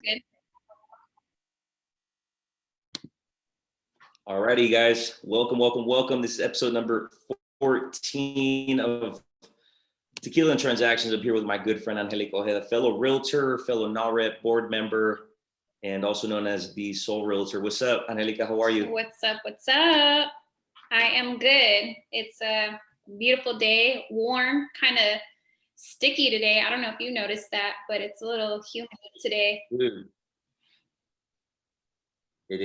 Good. Alrighty, guys. Welcome. This is episode number 14 of Tequila and Transactions. I'm here with my good friend 𝘍𝘬𝘲𝘶𝘬𝘠 𝘮𝑗𝑙𝑎, fellow realtor, fellow NAHREP Board Member, and also known as the 𝘲𝘢𝘪𝘴𝘰. What's up, 𝘍𝘬𝘲𝘶? How are you? What's up? I am good. It's a beautiful day, warm, kind of sticky today. I don't know if you noticed that, but it's a little humid today. It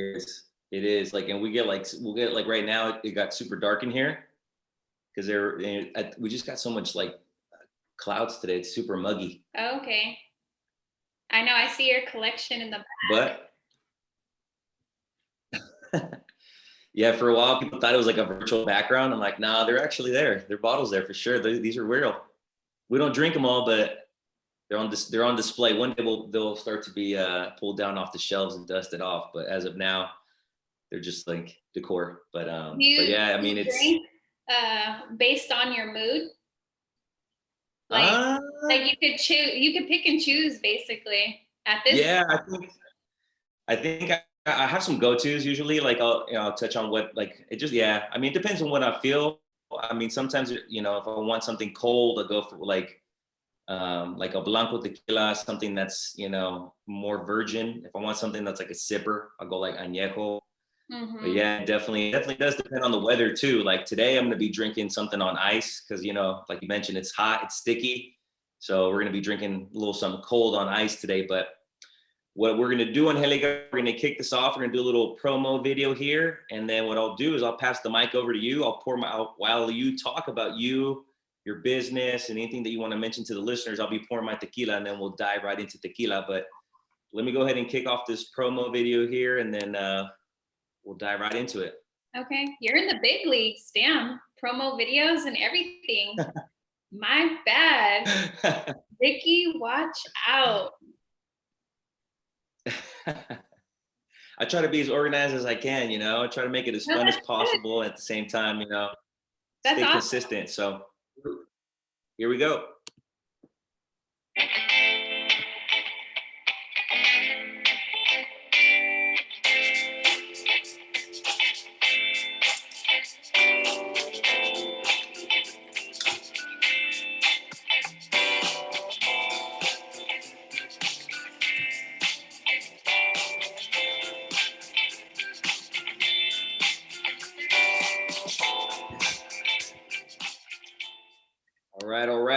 is like, and we'll get like right now, it got super dark in here because we just got so much like clouds today. It's super muggy. Oh, okay. I know, I see your collection in the back. But yeah, for a while people thought it was like a virtual background. I'm like, nah, they're actually there. There are bottles there for sure. These are real. We don't drink them all, but they're on display. One day they'll start to be pulled down off the shelves and dusted off. But as of now, they're just like decor. But yeah, I mean, it's drink, based on your mood. Like you could pick and choose basically at this. Yeah, I think I have some go-tos usually. Like I'll touch on what like it just I mean, it depends on what I feel. I mean, sometimes if I want something cold, I'll go for like a blanco tequila, something that's more virgin. If I want something that's like a sipper, I'll go like añejo. Mm-hmm. But yeah, definitely does depend on the weather too. Like today, I'm gonna be drinking something on ice because like you mentioned, it's hot, it's sticky. So we're gonna be drinking a little something cold on ice today. But what we're gonna do on 𝘍𝘬𝘲𝘶, we're gonna kick this off. We're gonna do a little promo video here, and then what I'll do is I'll pass the mic over to you. I'll pour while you talk about you, your business, and anything that you want to mention to the listeners. I'll be pouring my tequila, and then we'll dive right into tequila. But let me go ahead and kick off this promo video here, and then we'll dive right into it. Okay, you're in the big leagues, damn. Promo videos and everything. My bad. Ricky, watch out. I try to be as organized as I can, I try to make it as fun as possible. At the same time, stay consistent. So here we go.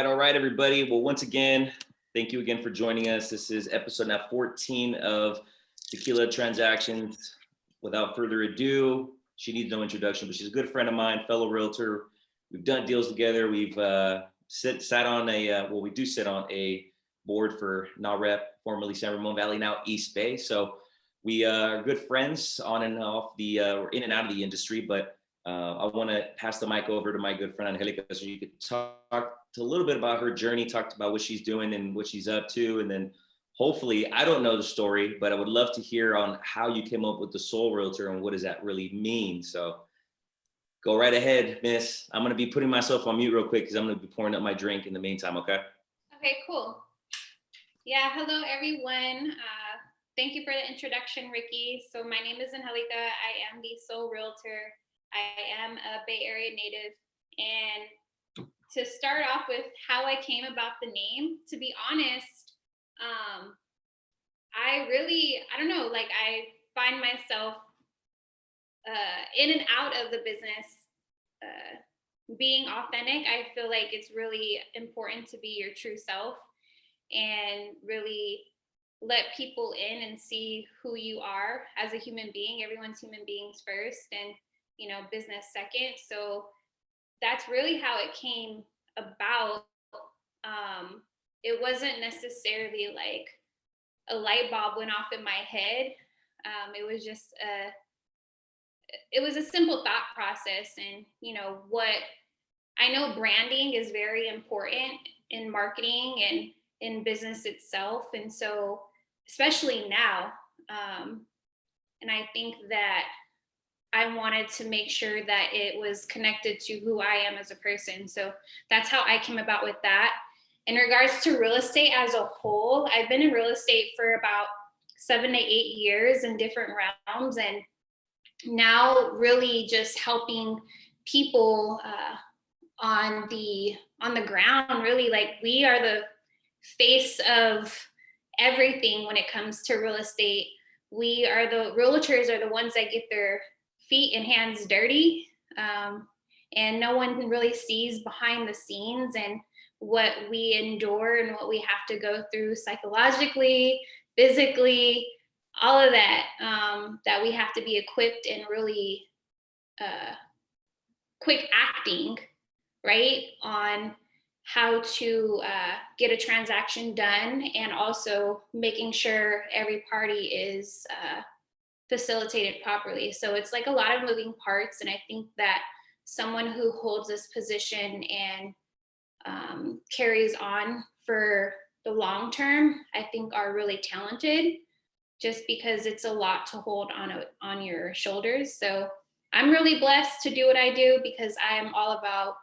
All right, everybody. Well, once again, thank you again for joining us. This is episode now 14 of Tequila Transactions. Without further ado, she needs no introduction, but she's a good friend of mine, fellow realtor. We've done deals together. We've sat on a board for NAHREP, formerly San Ramon Valley, now East Bay. So we are good friends on and off we're in and out of the industry, but I want to pass the mic over to my good friend 𝘍𝘬𝘲𝘶 so you could talk a little bit about her journey, talk about what she's doing and what she's up to. And then hopefully, I don't know the story, but I would love to hear on how you came up with the 𝘲𝘢𝘪𝘴𝘰 and what does that really mean? So go right ahead, miss. I'm going to be putting myself on mute real quick because I'm going to be pouring up my drink in the meantime, okay? Okay, cool. Yeah, hello, everyone. Thank you for the introduction, Ricky. So my name is 𝘍𝘬𝘲𝘶. I am the 𝘲𝘢𝘪𝘴𝘰. I am a Bay Area native. And to start off with how I came about the name, to be honest, I don't know, like I find myself in and out of the business being authentic. I feel like it's really important to be your true self and really let people in and see who you are as a human being. Everyone's human beings first and business second. So that's really how it came about. It wasn't necessarily like a light bulb went off in my head. It was just a simple thought process. And what I know, branding is very important in marketing and in business itself. And so especially now, and I think that I wanted to make sure that it was connected to who I am as a person. So that's how I came about with that. In regards to real estate as a whole, I've been in real estate for about 7 to 8 years in different realms, and now really just helping people on the ground. Really, like, we are the face of everything when it comes to real estate. We are the realtors are the ones that get their feet and hands dirty, and no one really sees behind the scenes and what we endure and what we have to go through psychologically, physically, all of that, that we have to be equipped and really quick acting, right, on how to get a transaction done, and also making sure every party is facilitated properly. So it's like a lot of moving parts, and I think that someone who holds this position and carries on for the long term, I think, are really talented, just because it's a lot to hold on your shoulders. So I'm really blessed to do what I do, because I am all about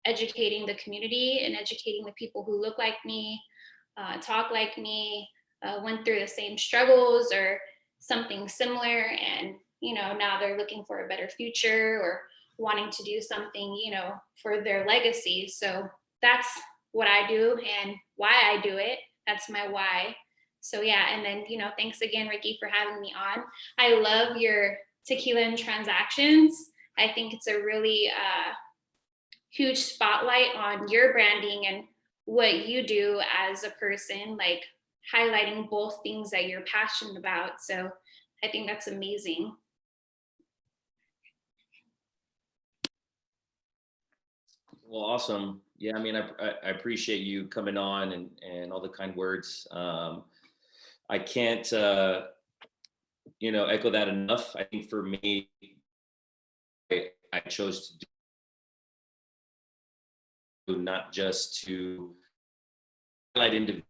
educating the community and educating the people who look like me, talk like me, went through the same struggles or something similar, and now they're looking for a better future or wanting to do something for their legacy. So that's what I do and why I do it. That's my why. So yeah, and then thanks again, Ricky, for having me on. I love your Tequila and Transactions. I think it's a really huge spotlight on your branding and what you do as a person, like highlighting both things that you're passionate about. So I think that's amazing. Well, awesome. Yeah, I mean, I appreciate you coming on and all the kind words. I can't, echo that enough. I think for me, I chose to do not just to highlight individuals,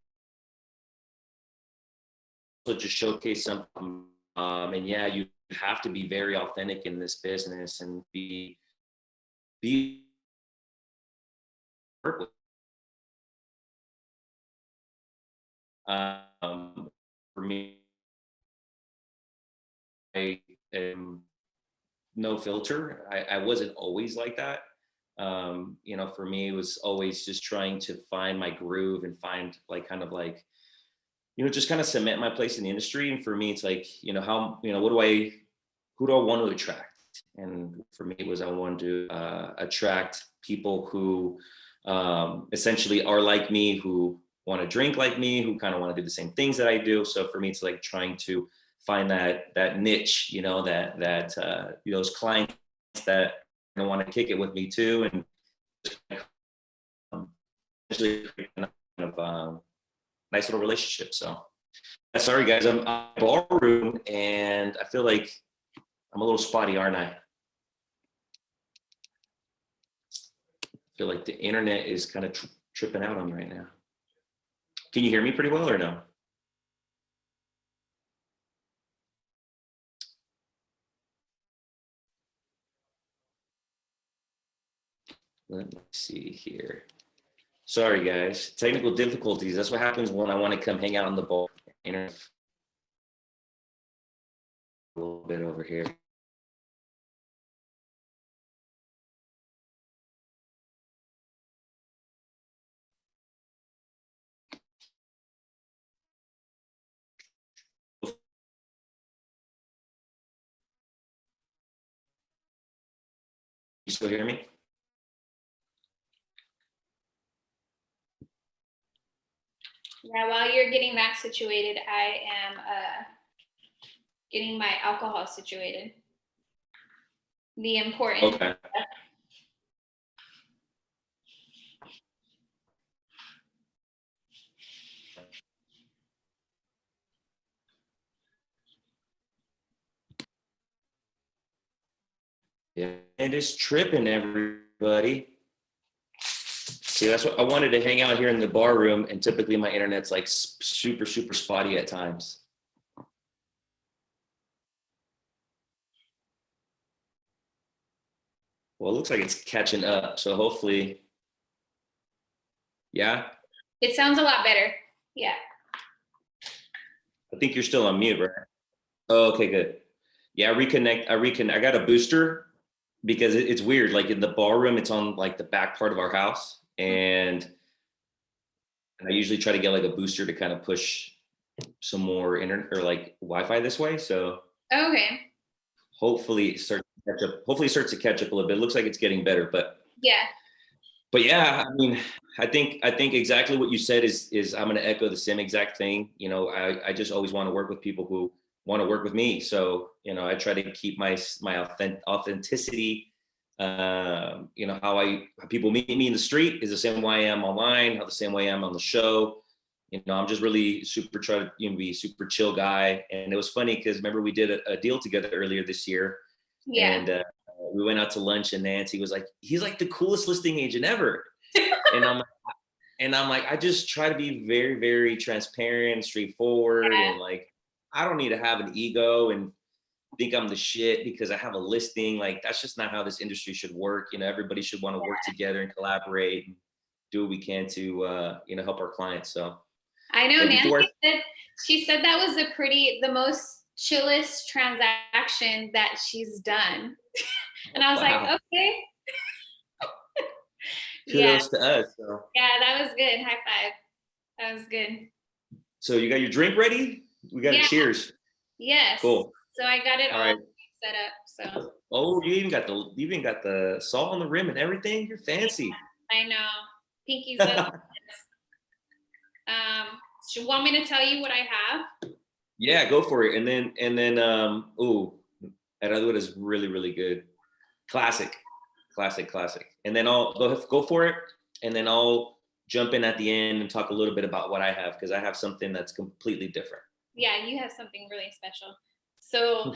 but just showcase something. And yeah, you have to be very authentic in this business and be for me, I am no filter. I wasn't always like that. For me, it was always just trying to find my groove and find just kind of cement my place in the industry. And for me, it's like, who do I want to attract? And for me, it was, I wanted to attract people who essentially are like me, who want to drink like me, who kind of want to do the same things that I do. So for me, it's like trying to find that niche, those clients that want to kick it with me too, and actually kind of nice little relationship. So sorry guys, I'm in the ballroom and I feel like I'm a little spotty, aren't I? I feel like the internet is kind of tripping out on me right now. Can you hear me pretty well or no? Let me see here. Sorry guys, technical difficulties. That's what happens when I want to come hang out on the ball. A little bit over here. You still hear me? Yeah, while you're getting that situated, I am getting my alcohol situated. The important. Okay. Yeah, it is tripping, everybody. See, that's what I wanted to hang out here in the bar room, and typically my internet's like super spotty at times. Well, it looks like it's catching up, so hopefully, yeah. It sounds a lot better. Yeah. I think you're still on mute, right? Oh, okay, good. Yeah, I got a booster because it's weird. Like in the ballroom, it's on like the back part of our house. And I usually try to get like a booster to kind of push some more internet or like Wi-Fi this way. So Okay. hopefully it starts to catch up. Hopefully it starts to catch up a little bit. It looks like it's getting better, but Yeah. yeah, I mean, I think exactly what you said is I'm going to echo the same exact thing. You know, I just always want to work with people who want to work with me. So, you know, I try to keep my authenticity. You know, how people meet me in the street is the same way I am online, how the same way I am on the show. You know, I'm just really try to, you know, be super chill guy. And it was funny because remember we did a deal together earlier this year. Yeah. And we went out to lunch and Nancy was like, he's like the coolest listing agent ever. and I'm like, I just try to be very, very transparent, straightforward. Yeah. And like, I don't need to have an ego and think I'm the shit because I have a listing. Like, that's just not how this industry should work. You know, everybody should want to work together and collaborate and do what we can to, you know, help our clients. So I know Nancy she said that was the most chillest transaction that she's done. And I was like, okay. Kudos to us. So. Yeah, that was good. High five. That was good. So you got your drink ready? We got a cheers. Yes. Cool. So I got it all set up. So. Oh, you even got the salt on the rim and everything. You're fancy. I know. Pinky's up. You want me to tell you what I have? Yeah, go for it. And then Herradura is really, really good. Classic. And then I'll go for it. And then I'll jump in at the end and talk a little bit about what I have, because I have something that's completely different. Yeah, you have something really special. So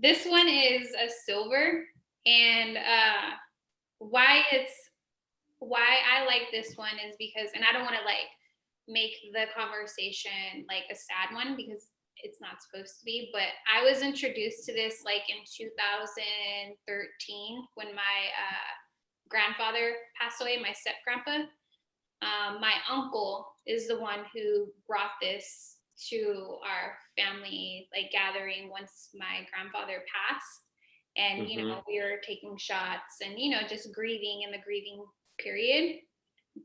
this one is a silver, and why I like this one is because, and I don't want to like make the conversation like a sad one because it's not supposed to be, but I was introduced to this like in 2013 when my grandfather passed away, my step grandpa. My uncle is the one who brought this to our family like gathering once my grandfather passed, and you know, we were taking shots and, you know, just grieving in the grieving period.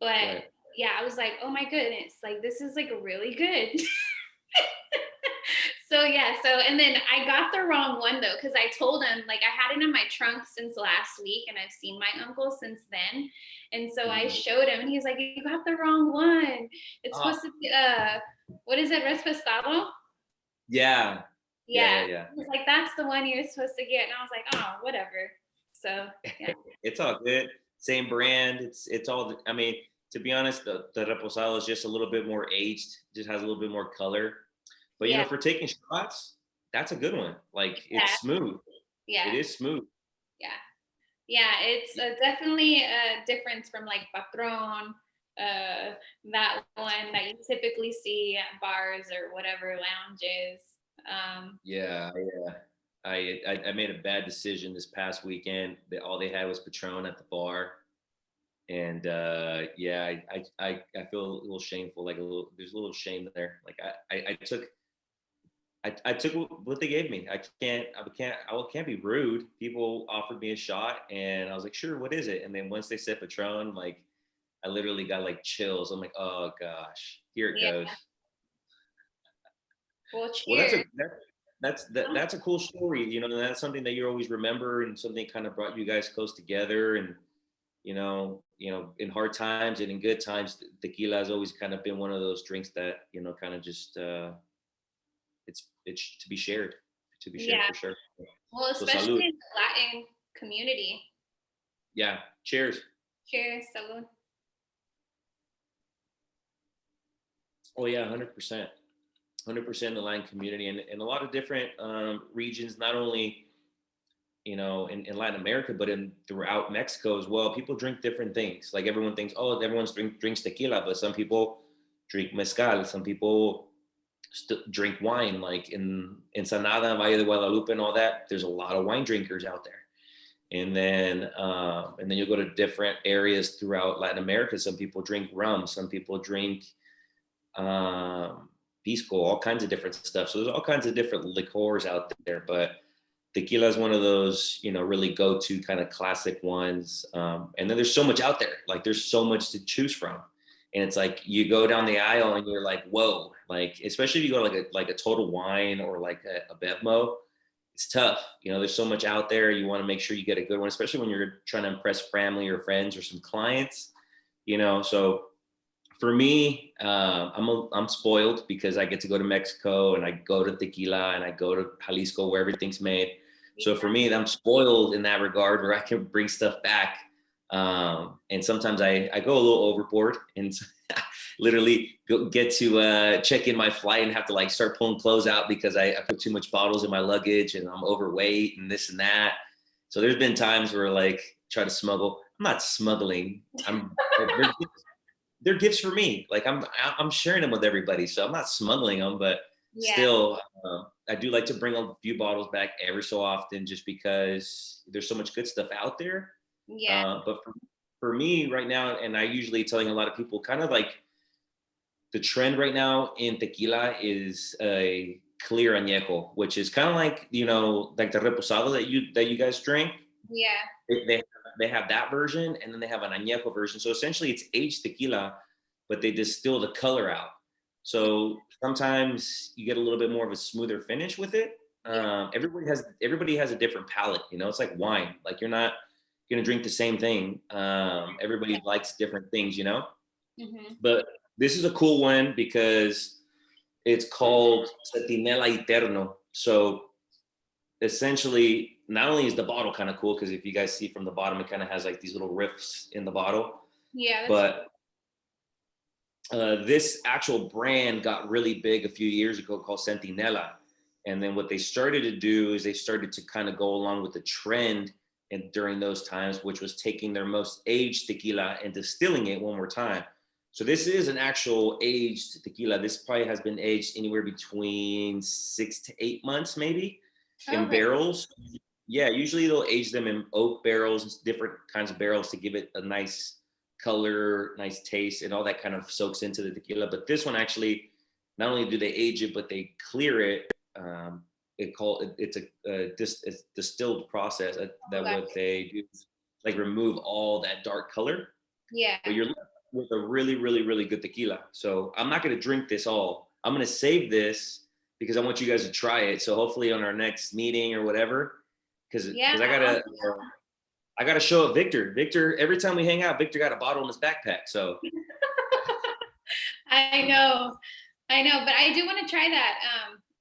But yeah, I was like, oh my goodness, like this is like really good. And then I got the wrong one though, because I told him, like, I had it in my trunk since last week and I've seen my uncle since then. And so I showed him and he's like, you got the wrong one. It's supposed to be, what is it, Respestado? Yeah. He's like, that's the one you're supposed to get. And I was like, oh, whatever. So yeah. It's all good. Same brand. It's all, I mean, to be honest, the Reposado is just a little bit more aged, just has a little bit more color. But you know, for taking shots, that's a good one. Like it's smooth. Yeah. It is smooth. Yeah, it's definitely a difference from like Patron, that one that you typically see at bars or whatever lounges. I made a bad decision this past weekend. All they had was Patron at the bar. And I feel a little shameful, there's a little shame there. Like I took what they gave me. I can't be rude. People offered me a shot and I was like, sure, what is it? And then once they said Patron, like I literally got like chills. I'm like, oh gosh, here it goes. Well, cheers. That's a cool story. You know, that's something that you always remember and something kind of brought you guys close together. And you know, in hard times and in good times, tequila has always kind of been one of those drinks that, you know, kind of just, it's to be shared for sure. Well, especially in the Latin community. Yeah. Cheers. Cheers. Salud. Oh yeah, 100%. 100% in the Latin community and a lot of different regions, not only, you know, in Latin America, but throughout Mexico as well. People drink different things. Like everyone thinks, oh, everyone drinks tequila, but some people drink mezcal. Some people drink wine, like in Ensenada, Valle de Guadalupe and all that. There's a lot of wine drinkers out there. And then you go to different areas throughout Latin America. Some people drink rum. Some people drink pisco, all kinds of different stuff. So there's all kinds of different liqueurs out there, but tequila is one of those, really go-to kind of classic ones. And then there's so much out there. Like there's so much to choose from. And it's like you go down the aisle and you're like, whoa, like especially if you go to like a Total Wine or like a 𝘏𝘂, it's tough. There's so much out there. You want to make sure you get a good one, especially when you're trying to impress family or friends or some clients. So for me, I'm spoiled because I get to go to Mexico and I go to Tequila and I go to Jalisco where everything's made. So for me, I'm spoiled in that regard where I can bring stuff back. And sometimes I go a little overboard and literally get to check in my flight and have to like start pulling clothes out because I put too much bottles in my luggage and I'm overweight and this and that. So there's been times where like try to smuggle. I'm not smuggling. They're gifts for me. Like I'm sharing them with everybody. So I'm not smuggling them, but still, I do like to bring a few bottles back every so often just because there's so much good stuff out there. Yeah. But for me right now, and I usually telling a lot of people kind of like the trend right now in tequila is a clear añejo, which is kind of like, like the reposado that you guys drink. Yeah. They have that version and then they have an añejo version. So essentially it's aged tequila, but they distill the color out. So sometimes you get a little bit more of a smoother finish with it. Everybody has a different palate, it's like wine. Like you're not going to drink the same thing. Everybody likes different things, Mm-hmm. But this is a cool one because it's called 𝘛𝘦𝘲𝘢𝘍𝘍. So essentially, not only is the bottle kind of cool, because if you guys see from the bottom, it kind of has like these little riffs in the bottle. Yeah. But this actual brand got really big a few years ago called Centinela. And then what they started to do is they started to kind of go along with the trend and during those times, which was taking their most aged tequila and distilling it one more time. So this is an actual aged tequila. This probably has been aged anywhere between 6 to 8 months, maybe, in barrels. Yeah, usually they'll age them in oak barrels, different kinds of barrels to give it a nice color, nice taste, and all that kind of soaks into the tequila. But this one actually, not only do they age it, but they clear it. It's a distilled process that what they do is like remove all that dark color. Yeah. But you're left with a really, really, really good tequila. So I'm not going to drink this all. I'm going to save this because I want you guys to try it. So hopefully on our next meeting or whatever, because I gotta show it Victor. Victor, every time we hang out, Victor got a bottle in his backpack. So I know, but I do want to try that.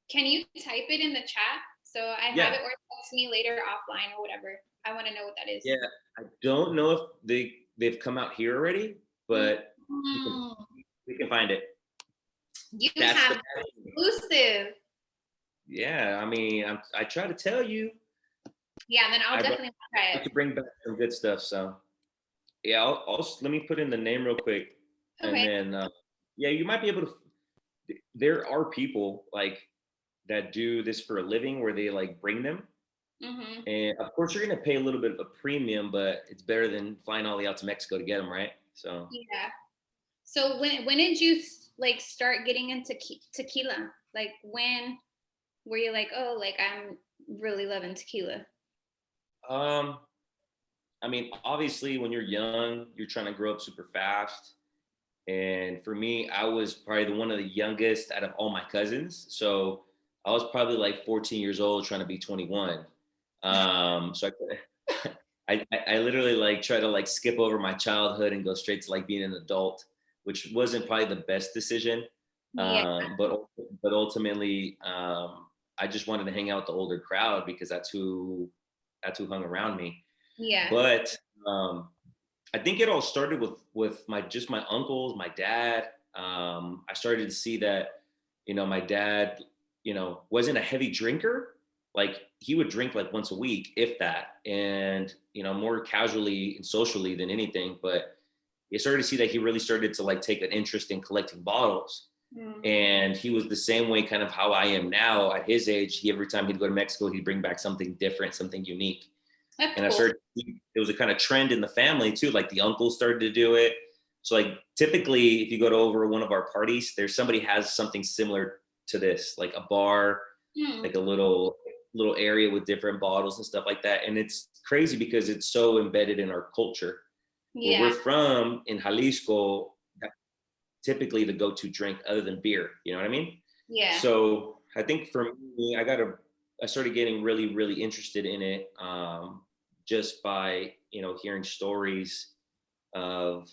Can you type it in the chat so I have it, or text me later offline or whatever? I want to know what that is. Yeah, I don't know if they've come out here already, but we can find it. That's have exclusive. Yeah, I mean, I try to tell you. Yeah, then I'll definitely try it. To bring back some good stuff. So yeah, I'll let me put in the name real quick, and then you might be able to. There are people like that do this for a living where they like bring them, and of course you're gonna pay a little bit of a premium, but it's better than flying all the way out to Mexico to get them, right? So yeah. So when did you like start getting into tequila? Like when were you like, oh, like I'm really loving tequila? I mean, obviously when you're young, you're trying to grow up super fast. And for me, I was probably one of the youngest out of all my cousins. So I was probably like 14 years old trying to be 21. So I literally like try to like skip over my childhood and go straight to like being an adult, which wasn't probably the best decision. But ultimately, I just wanted to hang out with the older crowd because that's who hung around me. Yeah. But I think it all started with my uncles, my dad. I started to see that, my dad, wasn't a heavy drinker. Like he would drink like once a week, if that, and, more casually and socially than anything. But you started to see that he really started to like take an interest in collecting bottles. And he was the same way kind of how I am now at his age. Every time he'd go to Mexico, he'd bring back something different, something unique. That's and cool. it was a kind of trend in the family too. Like the uncles started to do it. So like typically if you go to over one of our parties, there's somebody has something similar to this, like a bar, like a little area with different bottles and stuff like that. And it's crazy because it's so embedded in our culture. Where we're from in Jalisco, typically the go-to drink other than beer, you know what I mean? Yeah. So I think for me, I started getting really, really interested in it just by, hearing stories of,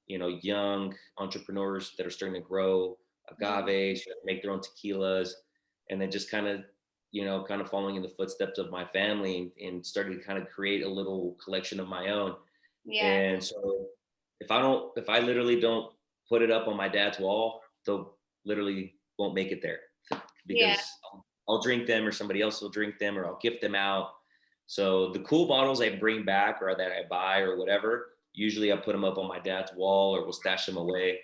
young entrepreneurs that are starting to grow agave, make their own tequilas, and then just kind of following in the footsteps of my family and starting to kind of create a little collection of my own. Yeah. And so if I literally don't put it up on my dad's wall, they'll literally won't make it there because I'll drink them or somebody else will drink them or I'll gift them out. So the cool bottles I bring back or that I buy or whatever, usually I put them up on my dad's wall or we'll stash them away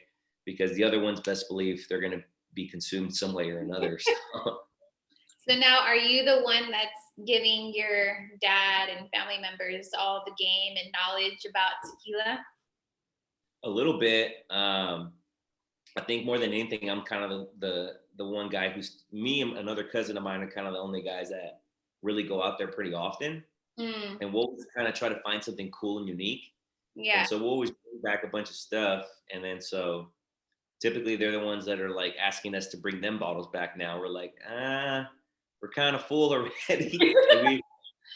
because the other ones, best believe, they're going to be consumed some way or another. So now are you the one that's giving your dad and family members all the game and knowledge about tequila? A little bit. I think more than anything, I'm kind of the one guy who's me and another cousin of mine are kind of the only guys that really go out there pretty often. And we'll kind of try to find something cool and unique. Yeah. And so we'll always bring back a bunch of stuff. And then so typically they're the ones that are like asking us to bring them bottles back now. We're like, we're kind of full already.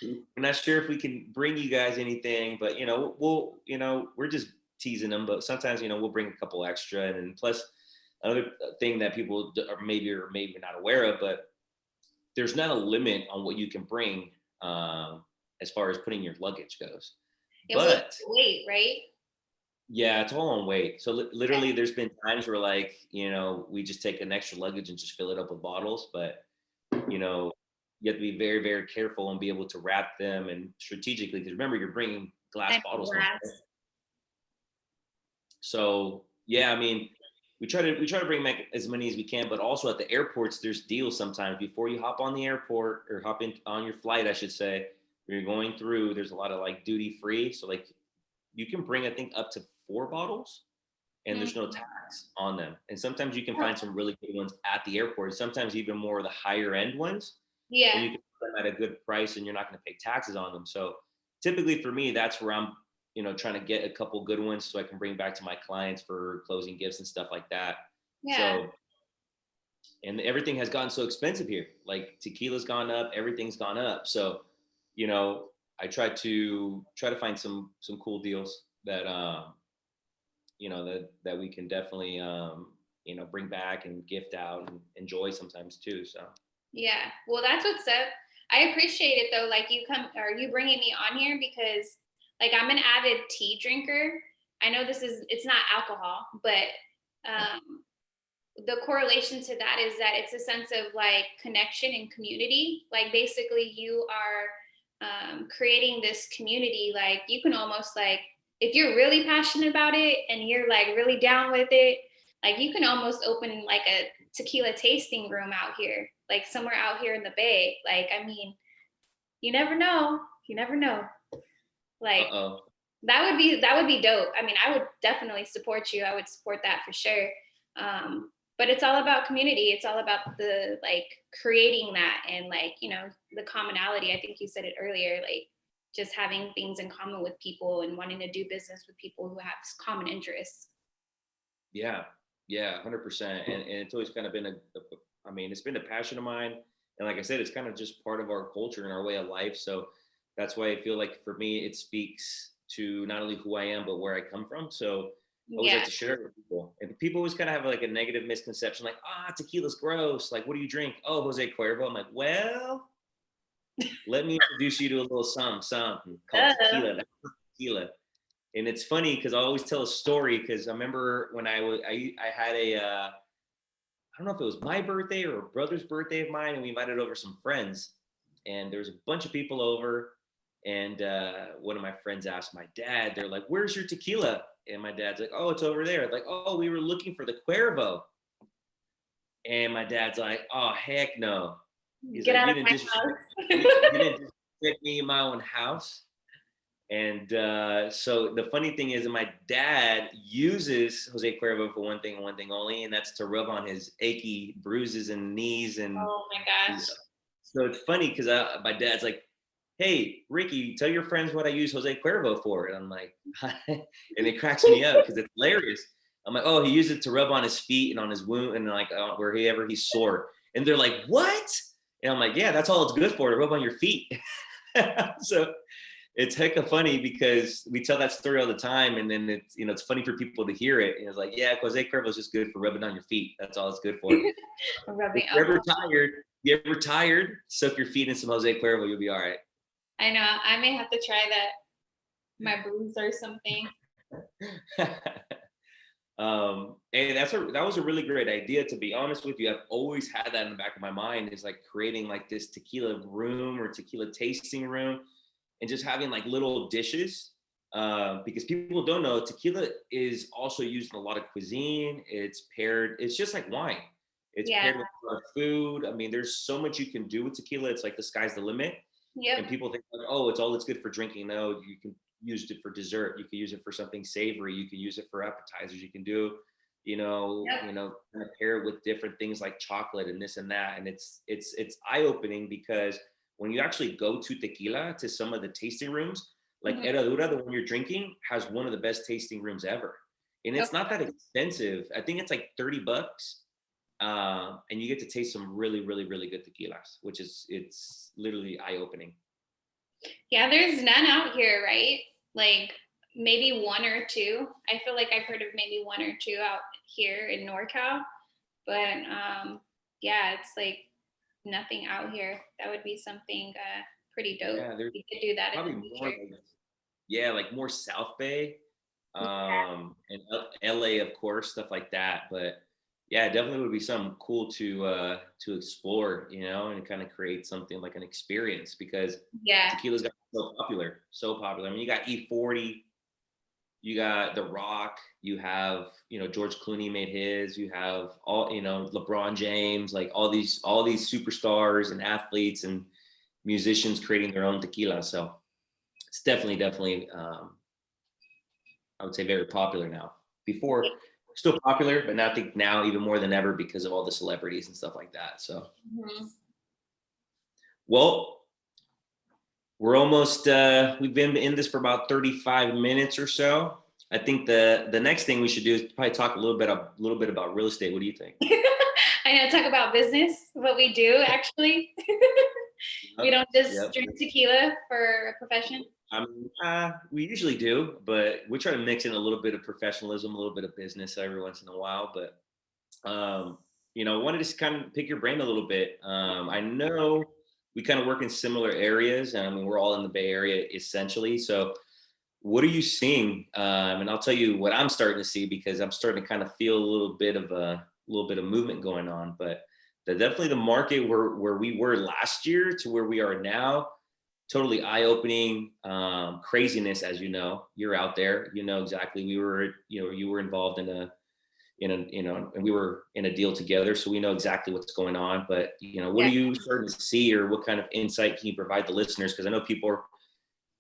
We're not sure if we can bring you guys anything, but we're just teasing them. But sometimes, we'll bring a couple extra. And plus another thing that people are maybe not aware of, but there's not a limit on what you can bring as far as putting your luggage goes. But weight, right? Yeah, it's all on weight. So literally there's been times where like, we just take an extra luggage and just fill it up with bottles. But, you have to be very, very careful and be able to wrap them and strategically, because remember, you're bringing glass bottles. So yeah, I mean, we try to bring back as many as we can, but also at the airports, there's deals sometimes before you hop on the airport or hop in on your flight, I should say, where you're going through, there's a lot of like duty free. So like you can bring, I think, up to 4 bottles and there's no tax on them. And sometimes you can find some really good ones at the airport. Sometimes even more of the higher end ones. Yeah. And you can put them at a good price and you're not going to pay taxes on them. So typically for me, that's where I'm, trying to get a couple good ones so I can bring back to my clients for closing gifts and stuff like that. Yeah. So, and everything has gotten so expensive here. Like tequila's gone up, everything's gone up. So, I try to find some cool deals that, that we can definitely, bring back and gift out and enjoy sometimes too. So. Yeah. Well, that's what's up. I appreciate it though. Like you bringing me on here because like I'm an avid tea drinker. I know it's not alcohol, but the correlation to that is that it's a sense of like connection and community. Like basically you are creating this community. Like you can almost like, if you're really passionate about it and you're like really down with it, like you can almost open like a tequila tasting room out here, like somewhere out here in the Bay. Like, I mean, you never know. Like that would be dope. I mean, I would definitely support you. I would support that for sure. But it's all about community. It's all about the like creating that and like, the commonality. I think you said it earlier, like just having things in common with people and wanting to do business with people who have common interests. Yeah, 100%. And it's always kind of been it's been a passion of mine. And like I said, it's kind of just part of our culture and our way of life. So that's why I feel like for me, it speaks to not only who I am, but where I come from. So I always like to share it with people. And people always kind of have like a negative misconception, like, tequila's gross. Like, what do you drink? Oh, 𝘱𝘀𝘀𝘀 𝘀𝘀𝘀. I'm like, well, let me introduce you to a little something called tequila. That's tequila. And it's funny because I always tell a story because I remember when I had I don't know if it was my birthday or a brother's birthday of mine, and we invited over some friends. And there was a bunch of people over. And one of my friends asked my dad, they're like, where's your tequila? And my dad's like, oh, it's over there. Like, oh, we were looking for the 𝘬𝘀𝘀. And my dad's like, oh, heck no. He's Get like, out of my house. You didn't disrespect me in my own house. And so the funny thing is that my dad uses 𝘱𝘬𝘀𝘶𝘀𝑉𝑜 for one thing and one thing only, and that's to rub on his achy bruises and knees. And Oh my gosh. so it's funny because my dad's like, hey, Ricky, tell your friends what I use 𝘱𝘬𝘀𝑉𝑜 for. And I'm like, and it cracks me up because it's hilarious. I'm like, oh, he used it to rub on his feet and on his wound and like wherever he's sore. And they're like, what? And I'm like, yeah, that's all it's good for, to rub on your feet. So it's hecka funny because we tell that story all the time, and then it's, you know, it's funny for people to hear it. And it's like, yeah, 𝘱𝘬𝘀𝑉𝑜 is just good for rubbing on your feet. That's all it's good for. Rubbing. If you ever tired, soak your feet in some 𝘱𝘬𝘀𝑉𝑜, you'll be all right. I know. I may have to try that. My bruise or something. And that was a really great idea, to be honest with you. I've always had that in the back of my mind, is like creating like this tequila room or tequila tasting room, and just having like little dishes, because people don't know tequila is also used in a lot of cuisine. It's just like wine. It's paired with a lot of food. I mean, there's so much you can do with tequila. It's like the sky's the limit. Yep. And people think like, oh, it's good for drinking. No, you can use it for dessert. You can use it for something savory. You can use it for appetizers. You can do, kind of pair it with different things like chocolate and this and that. And it's eye-opening, because when you actually go to tequila, to some of the tasting rooms, like Herradura, the one you're drinking, has one of the best tasting rooms ever. And it's not that expensive. I think it's like $30. And you get to taste some really, really, really good tequilas, it's literally eye-opening. Yeah, there's none out here, right? Like maybe one or two. I feel like I've heard of maybe one or two out here in NorCal, but yeah, it's like nothing out here. That would be something pretty dope. Yeah, we could do that probably in the future. like more South Bay, and LA, of course, stuff like that. But yeah, it definitely would be something cool to explore, and kind of create something like an experience, because tequila's got so popular. I mean, you got E40, you got The Rock, you have, George Clooney made his, you have all, LeBron James, like all these superstars and athletes and musicians creating their own tequila. So it's definitely, I would say very popular now. Before, still popular, but I think now even more than ever because of all the celebrities and stuff like that. So, well, we're almost, we've been in this for about 35 minutes or so. I think the next thing we should do is probably talk a little bit about real estate. What do you think? I know, talk about business, what we do actually. We don't just drink tequila for a profession. We usually do, but we try to mix in a little bit of professionalism, a little bit of business every once in a while. But, I wanted to just kind of pick your brain a little bit. I know we kind of work in similar areas. And I mean, we're all in the Bay Area essentially. So what are you seeing? And I'll tell you what I'm starting to see, because I'm starting to kind of feel a little bit of movement going on. But definitely the market where we were last year to where we are now, totally eye-opening, craziness. As you know, you're out there, exactly. You were involved and we were in a deal together, so we know exactly what's going on. But what are you starting to see, or what kind of insight can you provide the listeners? Because I know people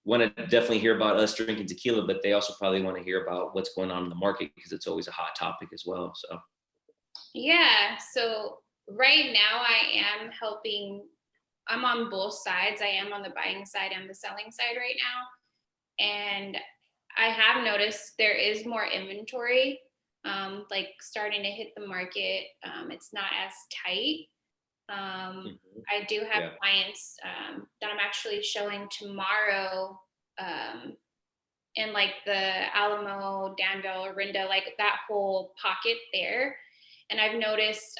want to definitely hear about us drinking tequila, but they also probably want to hear about what's going on in the market, because it's always a hot topic as well. So so right now I'm on both sides. I am on the buying side and the selling side right now. And I have noticed there is more inventory, like starting to hit the market. It's not as tight. I do have clients that I'm actually showing tomorrow in like the Alamo, Danville, Orinda, like that whole pocket there. And I've noticed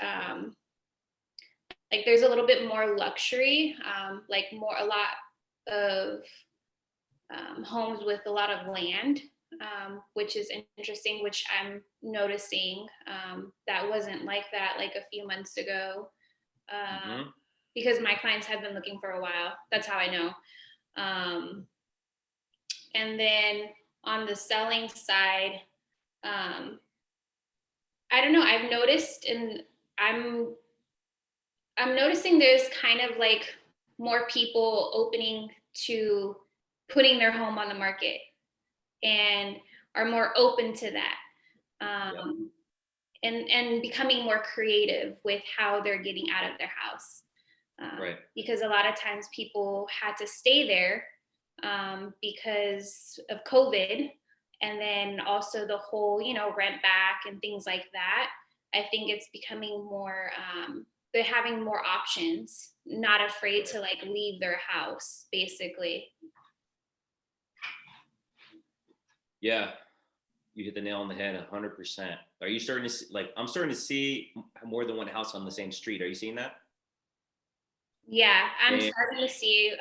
like there's a little bit more luxury, like a lot of homes with a lot of land, which is interesting, which I'm noticing that wasn't like that like a few months ago, because my clients have been looking for a while. That's how I know. And then on the selling side, I don't know, I've noticed, and I'm noticing there's kind of like more people opening to putting their home on the market and are more open to that. And becoming more creative with how they're getting out of their house. Right. Because a lot of times people had to stay there because of COVID, and then also the whole, rent back and things like that. I think it's becoming more, they're having more options, not afraid to like leave their house, basically. Yeah, you hit the nail on the head 100%. Are you starting to see, I'm starting to see more than one house on the same street. Are you seeing that? Yeah, I'm starting to see,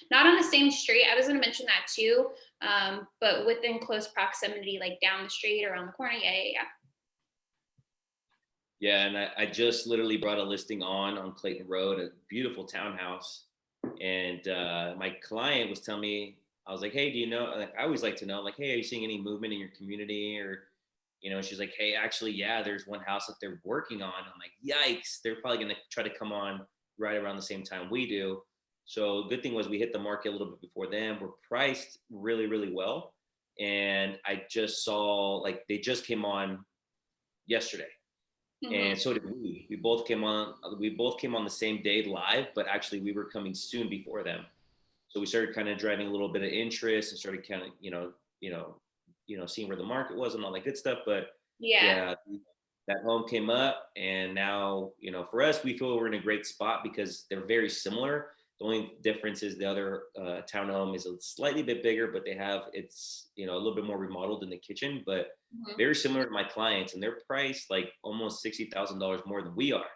not on the same street. I was going to mention that too, but within close proximity, like down the street, around the corner. Yeah. Yeah, and I just literally brought a listing on Clayton Road, a beautiful townhouse. And my client was telling me, I was like, hey, do you know, like, I always like to know, like, hey, are you seeing any movement in your community? Or, she's like, hey, actually, yeah, there's one house that they're working on. I'm like, yikes, they're probably going to try to come on right around the same time we do. So good thing was we hit the market a little bit before them. We're priced really, really well. And I just saw, like, they just came on yesterday. Mm-hmm. And so did we. We both came on the same day live, but actually we were coming soon before them. So we started kind of driving a little bit of interest and started kind of, seeing where the market was and all that good stuff. But yeah, that home came up, and now, for us, we feel we're in a great spot because they're very similar. The only difference is the other townhome is a slightly bit bigger, but it's a little bit more remodeled in the kitchen, but very similar to my clients, and they're priced like almost $60,000 more than we are.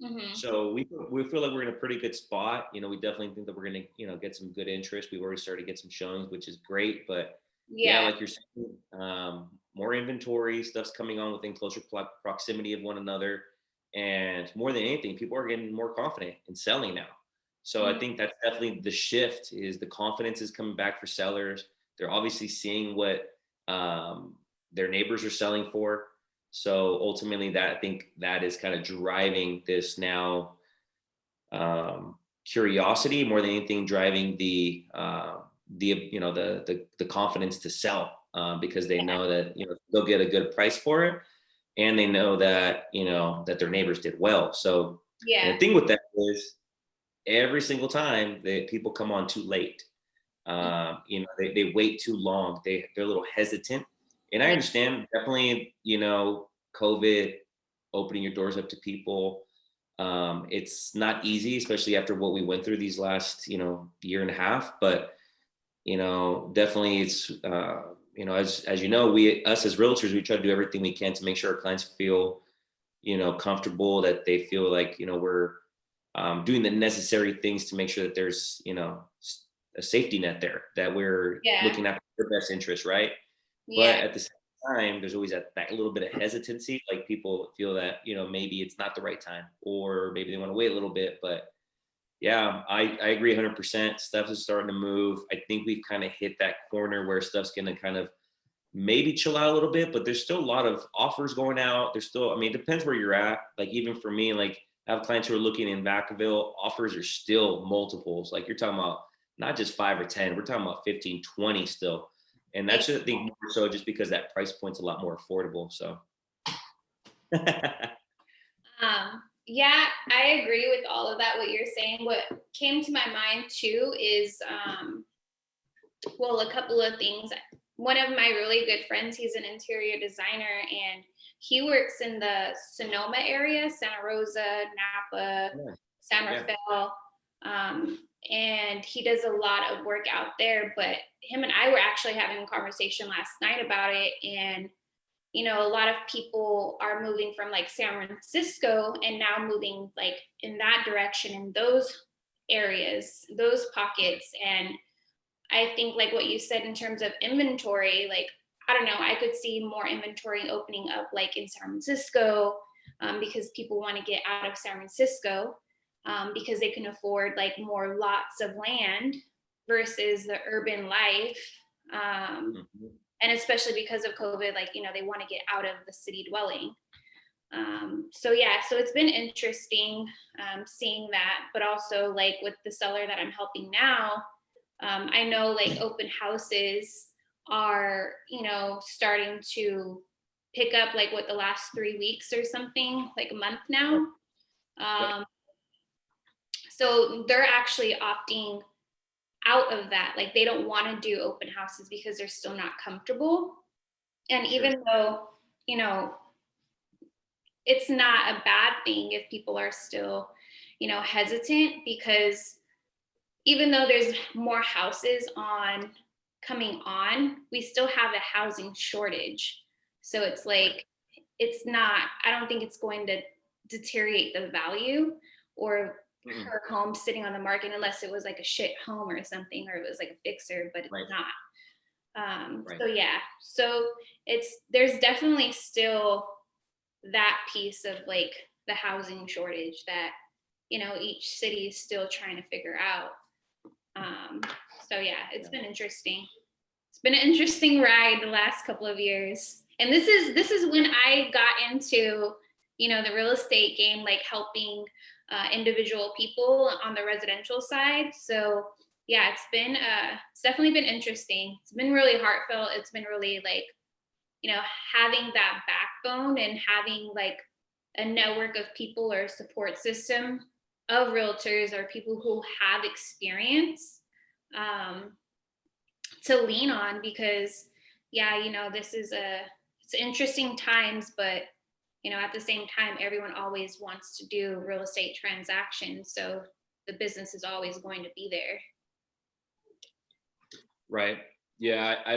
Mm-hmm. So we feel like we're in a pretty good spot. We definitely think that we're going to, get some good interest. We've already started to get some showings, which is great. But yeah, like you're saying, more inventory, stuff's coming on within closer proximity of one another. And more than anything, people are getting more confident in selling now. So I think that's definitely the shift, is the confidence is coming back for sellers. They're obviously seeing what their neighbors are selling for. So ultimately, I think that is kind of driving this now, curiosity more than anything, driving the confidence to sell, because they know that they'll get a good price for it, and they know that that their neighbors did well. So and the thing with that is, every single time that people come on too late, they wait too long. They're a little hesitant. And I understand, definitely, COVID opening your doors up to people. It's not easy, especially after what we went through these last, year and a half. But, definitely it's, as you know, us as realtors, we try to do everything we can to make sure our clients feel, comfortable, that they feel like, we're doing the necessary things to make sure that there's, a safety net there, that we're looking after their best interest, right? But at the same time, there's always that little bit of hesitancy. Like, people feel that, maybe it's not the right time, or maybe they want to wait a little bit. But yeah, I agree 100%. Stuff is starting to move. I think we've kind of hit that corner where stuff's going to kind of maybe chill out a little bit, but there's still a lot of offers going out. There's still, it depends where you're at. Like, even for me, like, I have clients who are looking in Vacaville, offers are still multiples. Like, you're talking about not just 5 or 10, we're talking about 15, 20 still. And that's just, I think, more so just because that price point's a lot more affordable. So. Yeah, I agree with all of that, what you're saying. What came to my mind too is, a couple of things. One of my really good friends, he's an interior designer, and he works in the Sonoma area, Santa Rosa, Napa, San Rafael. And he does a lot of work out there, but him and I were actually having a conversation last night about it. And, a lot of people are moving from like San Francisco and now moving like in that direction, in those areas, those pockets. And I think, like what you said in terms of inventory, like, I don't know, I could see more inventory opening up like in San Francisco, because people want to get out of San Francisco. Because they can afford like more lots of land versus the urban life. And especially because of COVID, like, they want to get out of the city dwelling. So it's been interesting seeing that, but also like with the seller that I'm helping now, I know like open houses are, starting to pick up like what the last 3 weeks or something, like a month now. So they're actually opting out of that. Like they don't want to do open houses because they're still not comfortable. And even though, it's not a bad thing if people are still, hesitant, because even though there's more houses coming on, we still have a housing shortage. So it's like, I don't think it's going to deteriorate the value or her home sitting on the market unless it was like a shit home or something, or it was like a fixer, but it's not. So yeah, so there's definitely still that piece of like the housing shortage that, each city is still trying to figure out. So yeah, it's been interesting. It's been an interesting ride the last couple of years. And this is when I got into, the real estate game, like helping individual people on the residential side. So yeah, it's definitely been interesting. It's been really heartfelt. It's been really like, having that backbone and having like a network of people or a support system of realtors or people who have experience to lean on, because yeah, it's interesting times, but at the same time, everyone always wants to do real estate transactions. So the business is always going to be there. Right. Yeah. I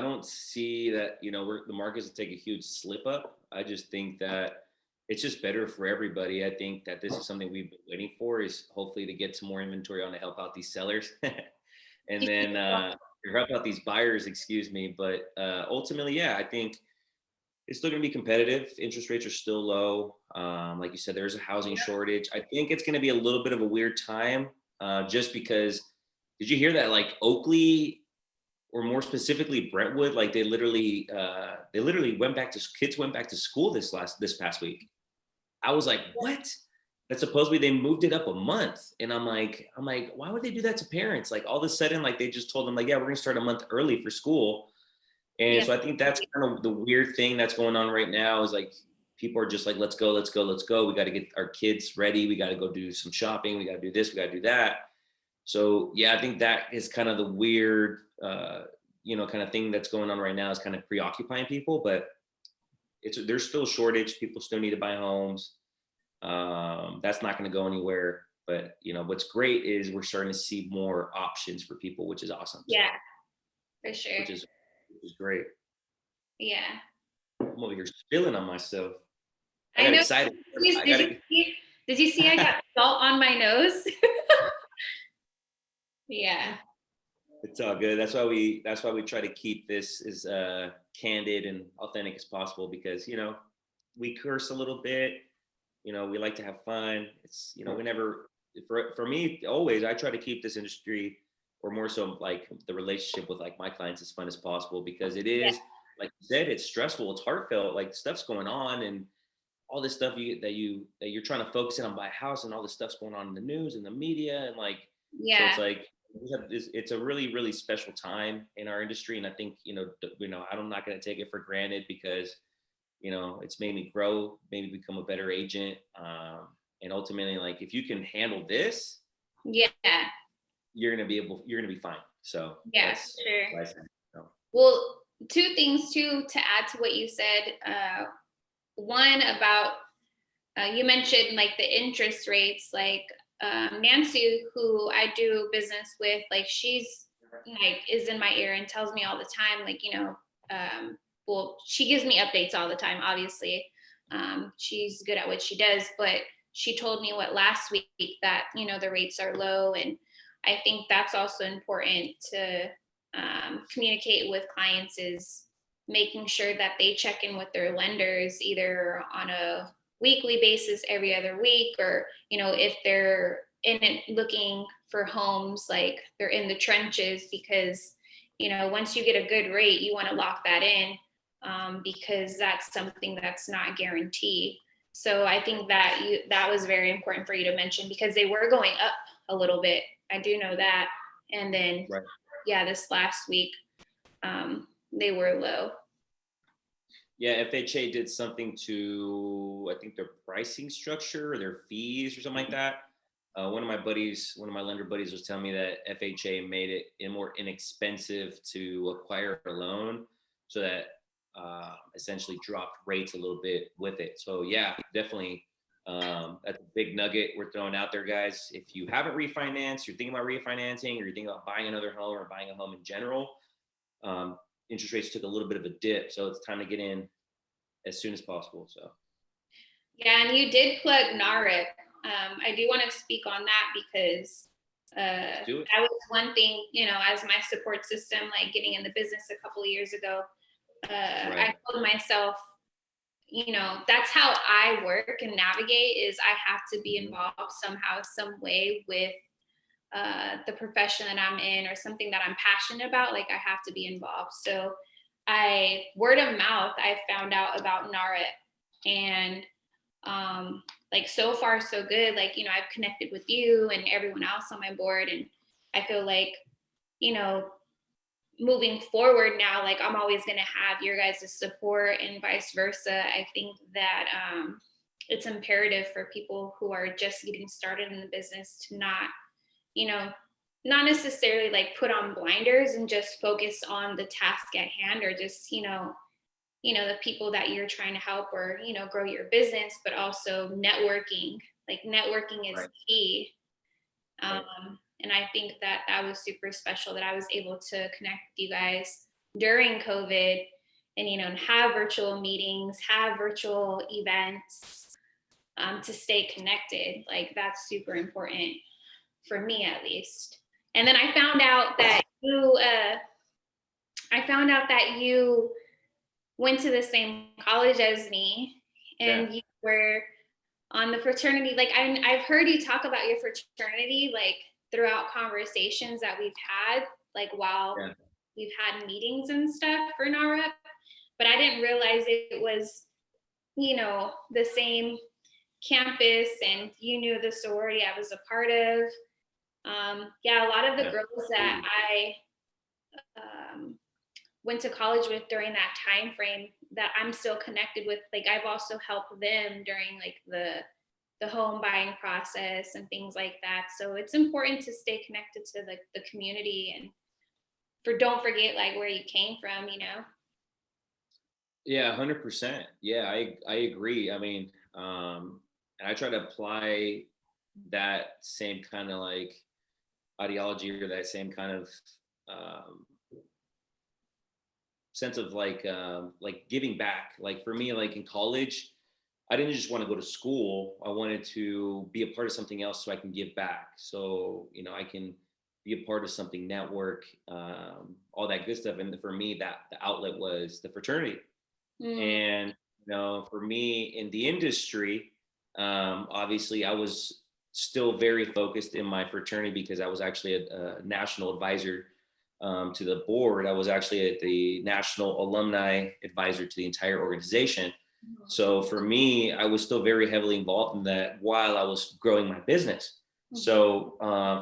don't see that, the markets will take a huge slip up. I just think that it's just better for everybody. I think that this is something we've been waiting for, is hopefully to get some more inventory on to help out these sellers and then help out these buyers, excuse me. But ultimately, yeah, I think it's still going to be competitive. Interest rates are still low. Like you said, there's a housing shortage. I think it's going to be a little bit of a weird time just because, did you hear that like Oakley, or more specifically Brentwood, like they literally kids went back to school this past week. I was like, what? That supposedly they moved it up a month. And I'm like, why would they do that to parents? Like all of a sudden, like they just told them like, yeah, we're gonna start a month early for school. And so I think that's kind of the weird thing that's going on right now, is like, people are just like, let's go. We got to get our kids ready. We got to go do some shopping. We got to do this, we got to do that. So yeah, I think that is kind of the weird, kind of thing that's going on right now, is kind of preoccupying people, but there's still a shortage. People still need to buy homes. That's not going to go anywhere. But what's great is we're starting to see more options for people, which is awesome. Yeah, for sure. Which is great. Yeah. I'm over here spilling on myself. I know. Excited. Did you see I got salt on my nose? Yeah. It's all good. That's why we try to keep this as candid and authentic as possible, because we curse a little bit. We like to have fun. It's we never, for me always, I try to keep this industry, or more so like the relationship with like my clients, as fun as possible, because it is, like you said, it's stressful, it's heartfelt, like stuff's going on, and all this stuff that you're trying to focus in on buy a house, and all this stuff's going on in the news and the media, and like, so it's like, it's a really, really special time in our industry. And I think, I'm not going to take it for granted, because, it's made me grow, made me become a better agent. And ultimately, like, if you can handle this, you're going to be fine. So yeah, sure. So. Well, two things too, to add to what you said. One about, you mentioned like the interest rates, like, Nancy, who I do business with, like she's like is in my ear and tells me all the time, like, well, she gives me updates all the time, obviously. She's good at what she does, but she told me last week that, the rates are low. And I think that's also important to communicate with clients, is making sure that they check in with their lenders either on a weekly basis, every other week, or if they're in it looking for homes, like they're in the trenches, because once you get a good rate, you want to lock that in, because that's something that's not guaranteed. So I think that was very important for you to mention, because they were going up a little bit. I do know that. And then, Right. yeah, this last week, they were low. Yeah, FHA did something to, I think, their pricing structure or their fees or something like that. One of my lender buddies was telling me that FHA made it more inexpensive to acquire a loan, so that essentially dropped rates a little bit with it. So yeah, definitely, that's a big nugget we're throwing out there, guys. If you haven't refinanced, you're thinking about refinancing, or you're thinking about buying another home or buying a home in general, interest rates took a little bit of a dip, so it's time to get in as soon as possible. So yeah, and you did plug NAHREP. I do want to speak on that because that was one thing, as my support system, like getting in the business a couple of years ago. Right. I told myself, that's how I work and navigate, is I have to be involved somehow, some way with the profession that I'm in, or something that I'm passionate about. Like, I have to be involved. So word of mouth, I found out about NAHREP, and like, so far so good. Like, I've connected with you and everyone else on my board, and I feel like, moving forward now, like, I'm always going to have your guys' support and vice versa. I think that it's imperative for people who are just getting started in the business to not necessarily like put on blinders and just focus on the task at hand, or just, the people that you're trying to help, or, grow your business, but also networking. Like, networking is Right. key. Right. And I think that was super special, that I was able to connect with you guys during COVID, and, have virtual meetings, have virtual events, to stay connected. Like, that's super important for me, at least. And then I found out that you went to the same college as me, and Yeah. you were on the fraternity. Like, I've heard you talk about your fraternity, like, throughout conversations that we've had, like, while we've had meetings and stuff for NAHREP, but I didn't realize it was, the same campus, and you knew the sorority I was a part of. A lot of the girls that I went to college with during that time frame, that I'm still connected with, like, I've also helped them during, like, the home buying process and things like that. So it's important to stay connected to the community, and don't forget, like, where you came from, Yeah, 100%. Yeah, I agree. I mean, and I try to apply that same kind of like ideology, or that same kind of sense of like giving back. Like, for me, like in college, I didn't just want to go to school. I wanted to be a part of something else so I can give back. So, I can be a part of something, network, all that good stuff. And for me, that the outlet was the fraternity. And, for me in the industry, obviously I was still very focused in my fraternity, because I was actually a national advisor to the board. I was actually the national alumni advisor to the entire organization. So for me, I was still very heavily involved in that while I was growing my business. So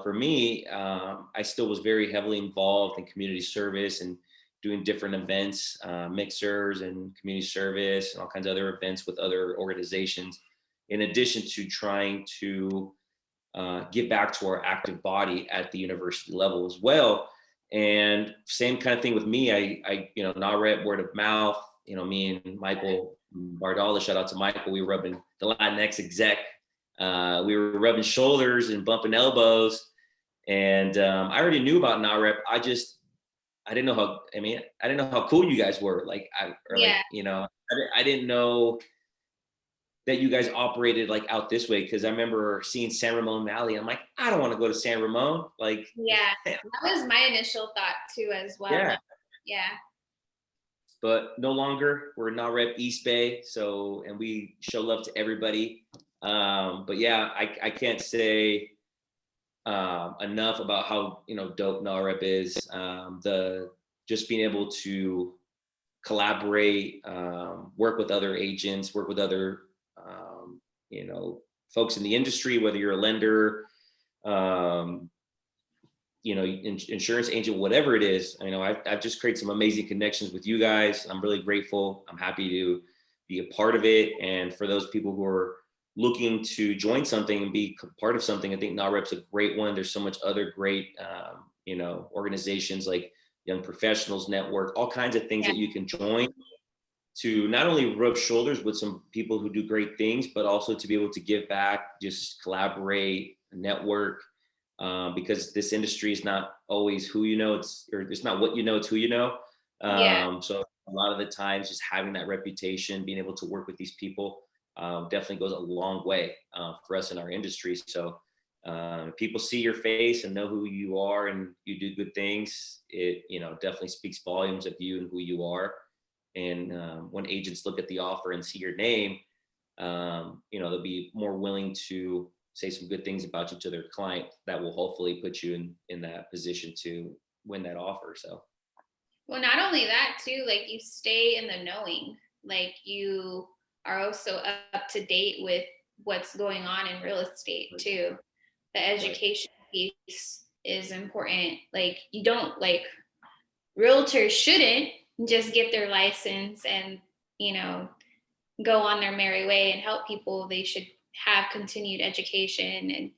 for me, I still was very heavily involved in community service and doing different events, mixers and community service and all kinds of other events with other organizations, in addition to trying to give back to our active body at the university level as well. And same kind of thing with me. I NAHREP, word of mouth, me and Michael Bardala, shout out to Michael, we were rubbing the Latinx exec. We were rubbing shoulders and bumping elbows. And I already knew about NAHREP. I didn't know how cool you guys were. Like, I didn't know that you guys operated like out this way, because I remember seeing San Ramon Valley. I'm like, I don't want to go to San Ramon. Like, that was my initial thought too, as well. Yeah. But no longer. We're NAHREP East Bay, and we show love to everybody. But yeah, I can't say enough about how dope NAHREP is. Just being able to collaborate, work with other agents, work with other folks in the industry, whether you're a lender, insurance agent, whatever it is. I've just created some amazing connections with you guys. I'm really grateful. I'm happy to be a part of it. And for those people who are looking to join something and be part of something, I think NAHREP's a great one. There's so much other great, organizations like Young Professionals Network, all kinds of things that you can join to not only rub shoulders with some people who do great things, but also to be able to give back, just collaborate, network, because this industry is not always who you know, it's not what you know, it's who you know. So a lot of the times just having that reputation, being able to work with these people definitely goes a long way for us in our industry. So if people see your face and know who you are and you do good things, it definitely speaks volumes of you and who you are. And when agents look at the offer and see your name, they'll be more willing to say some good things about you to their client that will hopefully put you in that position to win that offer. So, well, not only that too, like you stay in the knowing, like you are also up to date with what's going on in real estate too. The education piece is important. Like you don't, like realtors shouldn't just get their license and, go on their merry way and help people. They should have continued education and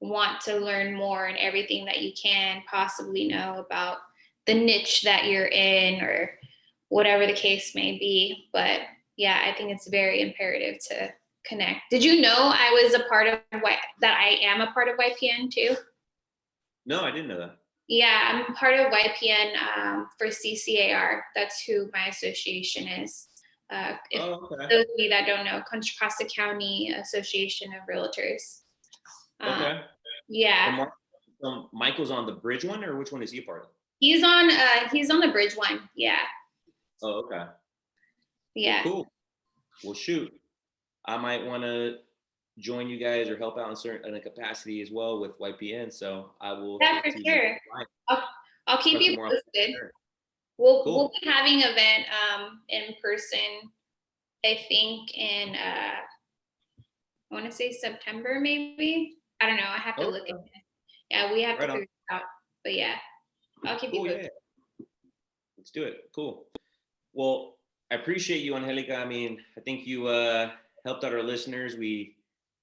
want to learn more and everything that you can possibly know about the niche that you're in or whatever the case may be. But yeah, I think it's very imperative to connect. Did you know I was a part of that I am a part of YPN too? No, I didn't know that. Yeah, I'm part of YPN for CCAR. That's who my association is. Those of you that don't know, Contra Costa County Association of Realtors. Okay. Yeah. So Michael's on the bridge one, or which one is he a part of? He's on the bridge one. Yeah. Oh, okay. Yeah. Cool. Well, shoot, I might want to join you guys or help out in a capacity as well with YPN. So I will. Yeah, for sure. I'll keep you posted. Cool. We'll be having an event in person, I think in I want to say September maybe. I don't know. I have to look at it. Yeah, we have to figure it out. But yeah, I'll keep you posted. Yeah. Let's do it. Cool. Well, I appreciate you, Angelica. I think you helped out our listeners. We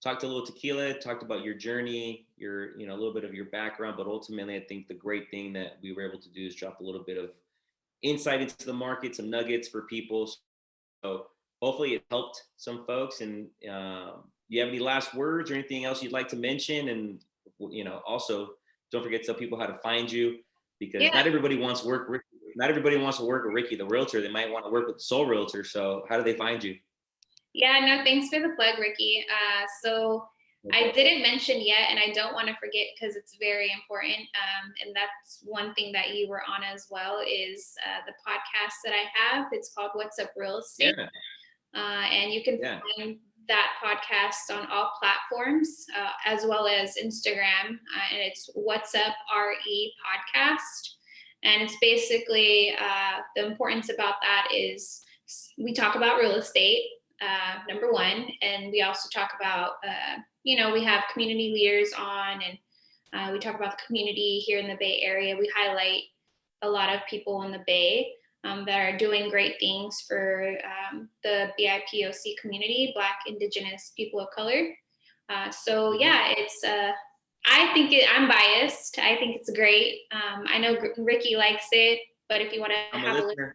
talked a little tequila, talked about your journey, a little bit of your background, but ultimately I think the great thing that we were able to do is drop a little bit of insight into the market, some nuggets for people. So hopefully it helped some folks. And you have any last words or anything else you'd like to mention? And also don't forget to tell people how to find you, because not everybody wants to work with Ricky the realtor. They might want to work with the Soul Realtor. So how do they find you? Yeah, no, thanks for the plug, Ricky. So I didn't mention yet, and I don't want to forget because it's very important. And that's one thing that you were on as well is the podcast that I have. It's called What's Up Real Estate. And you can find that podcast on all platforms, as well as Instagram. And it's What's Up RE Podcast. And it's basically, the importance about that is we talk about real estate, number one, and we also talk about, we have community leaders on, and we talk about the community here in the Bay Area. We highlight a lot of people in the Bay that are doing great things for the BIPOC community, Black, Indigenous, people of color. So yeah, it's, I'm biased. I think it's great. I know Ricky likes it, but if you want to have a listen,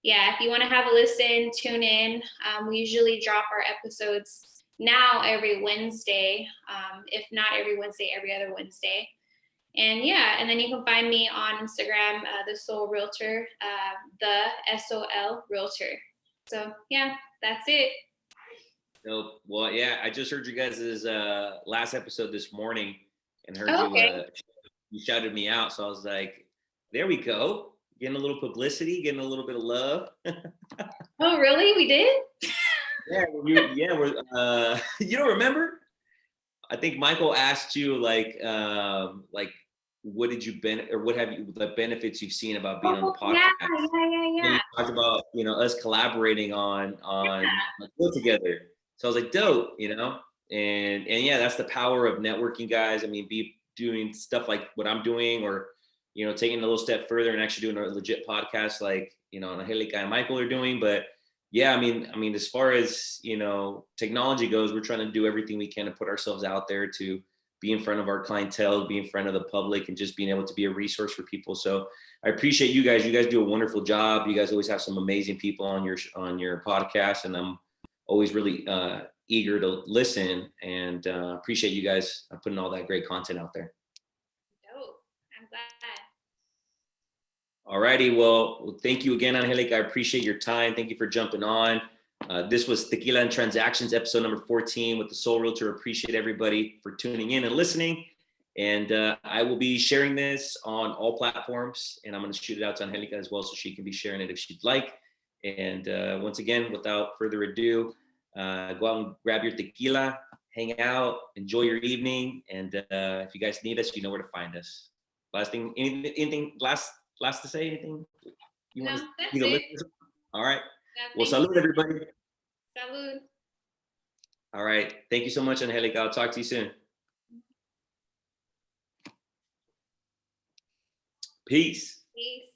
if you want to have a listen, tune in. We usually drop our episodes now every Wednesday, if not every Wednesday, every other Wednesday. And and then you can find me on Instagram, the Soul Realtor, the SOL Realtor. So yeah, that's it. Nope. Well, I just heard you guys' last episode this morning and heard you shouted me out. So I was like, there we go. Getting a little publicity, getting a little bit of love. Oh, really? We did? We're you don't remember? I think Michael asked you like what did you what have you the benefits you've seen about being on the podcast? Yeah. And you talked about us collaborating on deal together. So I was like, dope, and that's the power of networking, guys. doing stuff like what I'm doing, or, you know, taking it a little step further and actually doing a legit podcast like, you know, 𝘰𝘬𝘲𝘶𝘬𝘊 and Michael are doing. But yeah, I mean, as far as, you know, technology goes, we're trying to do everything we can to put ourselves out there to be in front of our clientele, be in front of the public, and just being able to be a resource for people. So I appreciate you guys. You guys do a wonderful job. You guys always have some amazing people on your podcast, and I'm always really eager to listen, and appreciate you guys putting all that great content out there. Dope. I'm glad. All righty. Well, thank you again, Angelica. I appreciate your time. Thank you for jumping on. This was Tequila and Transactions, episode number 14 with the Soul Realtor. Appreciate everybody for tuning in and listening. And I will be sharing this on all platforms, and I'm going to shoot it out to Angelica as well, so she can be sharing it if she'd like. And once again, without further ado, go out and grab your tequila, hang out, enjoy your evening. And if you guys need us, you know where to find us. Last thing, anything last to say? Anything you want to listen? All right. Yeah, well, salud, everybody. Salud. All right. Thank you so much, Angelica. I'll talk to you soon. Peace. Peace.